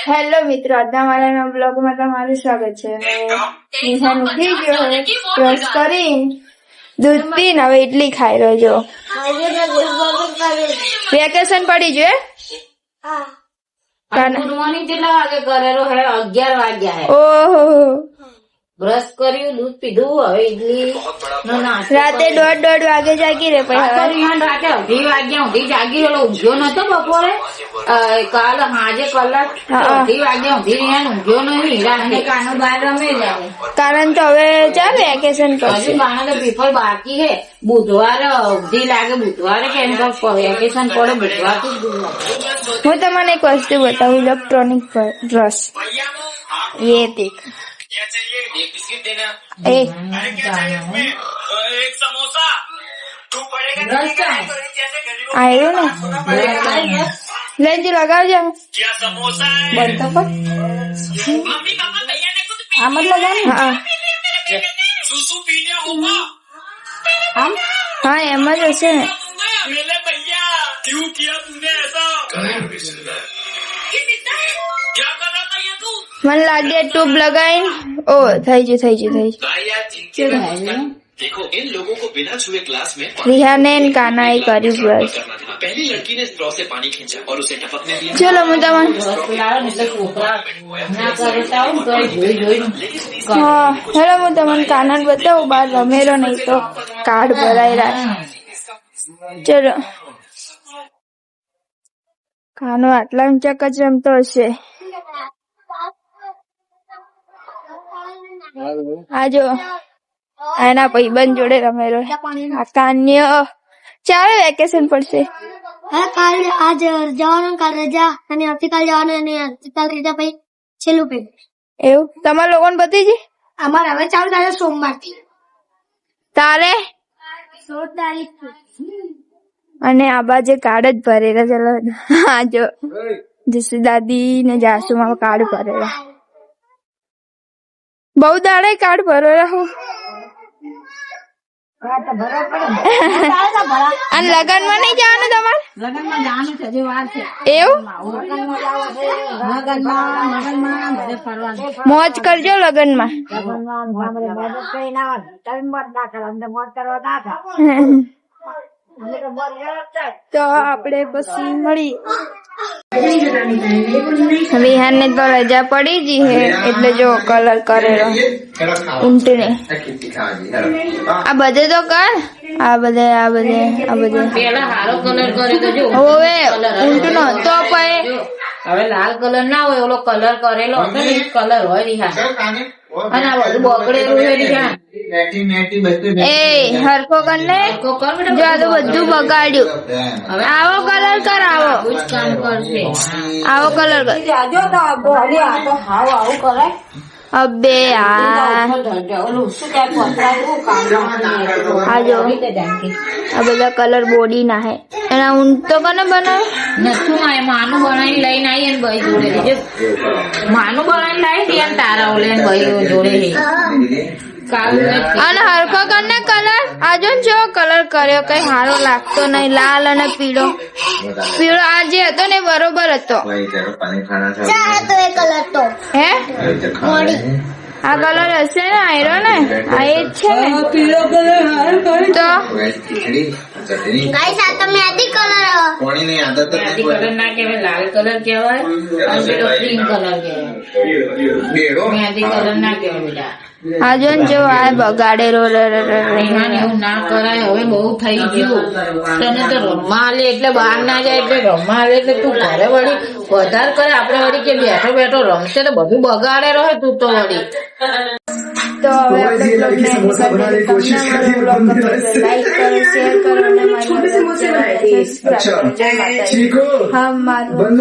Hello મિત્રો, આજના મારા બ્લોગમાં તમારું સ્વાગત છે. નિહાન ઉઠી ગયો હવે, બ્રશ કરી દૂધ પીને હવે ઇડલી ખાઈ રહ્યો છો. વેકેશન પડી ગયું? ગુડ મોર્નિંગ કેટલા વાગે કરેલો? 11 વાગ્યા. ઓહો, બ્રશ કર્યું, દૂધ પીધું, હવે ઇડલી નો નાસ્તો. રાતે 1:30 વાગે જાગી રે પછી રાતે 2:30 વાગ્યા સુધી જાગી રહેલો. ઊંઘ્યો નતો બપોરે. કાલ સાંજે કલાક 2:30 વાગ્યા સુધી ઊંઘ્યો નહીં. રાતે કાનો બહાર રમે જાય. કારણ તો હવે ચાલ વેકેશન પડશે. હજુ કાનો તો પેપર બાકી હે. બુધવારે અવધિ લાગે. બુધવારે કેમ વેકેશન પડે? બુધવારથી જ હું તમને એક વસ્તુ બતાવું, ઇલેક્ટ્રોનિક બ્રશ. ये देख, एक समोसा आयो ने लेंज लगावજો. समोसा બંધ તો કર. मम्मी पापा भैया ने कुछ આમ જ લગાવ. હા सुसु पी लिया होगा આમ, હા એમ જ હશે ને. मेरे भैया क्यों किया तुमने ऐसा क्या कर रहा था ये तू મને લાગે ટ્યુબ લગાઈ. ઓ થઈ ગયું થઈ ગયું થઈ भाई यार जिनके देखो इन लोगों को बिना छुए क्लास में ગયું. રિહાને ને કાનાએ કર્યું બ્રશ. करना था। पहली लड़की ने स्ट्रॉ से पानी खींचा और उसे टपकने दिया। ચલો હું તમને છોકરા ના કરતા હોય તો જોઈ હા હેલો હું તમને કાના બતાવું. બહાર રમેલો નહીં તો કાર્ડ ભરાઈ રહ્યા. ચલો કાનો આટલા ચક જ રમતો હશે. આજો એના ભાઈબંધ જોડે રમેલો. આ કાન્યો ચાલે વેકેશન પડશે. હા કાલ આજ જવાનું, કાલ રજા અને આવતીકાલ જવાનું અને આવતીકાલ રજા પછી છેલ્લું પેપર. એવું તમારા લોકોને બધી જ અમારે હવે ચાલુ થાય સોમવારથી તારે 16 તારીખ. અને આ બાજુ કાર્ડ જ ભરેલા. ચલો હા જો જસુ દાદી ને જાસુમાં કાર્ડ ભરેલા. બહુ દાડે કાર્ડ ભરેલા હું. અને લગન માં નહીં જવાનું તમારે? લગ્નમાં જવાનું છે, હજી વાર છે. એવું લગ્નમાં બધે ફરવાનું. મોજ કરજો લગન માં. તો આપણે પછી મળી. વિહાન ને તો રજા પડી ગઈ હે એટલે જો કલર કરેલો ઊંટને. આ બધે તો કર. આ બધે પેલા હારો કલર કરે તો જો હવે ઊંટનો તો પછી હવે લાલ કલર ના હોય, ઓલો કલર કરેલો હતો ને કલર હોય રિહા. અને આ બધું બગડેલું છે રિહા. એ હરખો કર ને. તો કર બેટા. જો આ તો બધું બગાડ્યું. હવે આવો કલર કર. આવો આવું જ કામ કરશે. આવો કલર કર. જો તો આવું કરાય. અબે આ ઓલું શું કહેવાય, પથરાયું કામ આ જો આ બધા કલર બોડી ના હે. એના ઊંટ તો કને બનાવે નથું આ માનું બનાવીને લઈને આવી ને ભાઈ જોડે જો માનું બનાવીને લાવી દે તારા ઓલે ભાઈ જોડે અને હરખો કરને કલર. આજો ને જો કલર કર્યો કઈ સારો લાગતો નહીં. લાલ અને પીળો આ જે હતો ને બરોબર હતો. તો એ કલર તો હે આ કલર હશે ને? આયરો ને આ એ જ છે ને પીળો કલર તો ગાઈસ આ તો મેદી કલર મેદી કલર ના કહેવાય, લાલ કલર કહેવાય અને પેલો ક્રીમ કલર કહેવાય. મેદી કલર ના કહેવાય બેટા. આજો ને જો આ બગાડેલો. રેહાન એવું ના કરાય. હવે બહુ થઈ ગયું. તને તો રમવા આલે એટલે બહાર ના જાય એટલે રમવા આલે એટલે તું ઘરે વળી વધારે કરે. આપડે વળી કે બેઠો બેઠો રમશે તો બધું બગાડે રહે તું તો વળી. તો હવે આપણે બ્લોગને લાઈક કરો, શેર કરો અને મારી સબસ્ક્રાઇબ કરો. હા મારું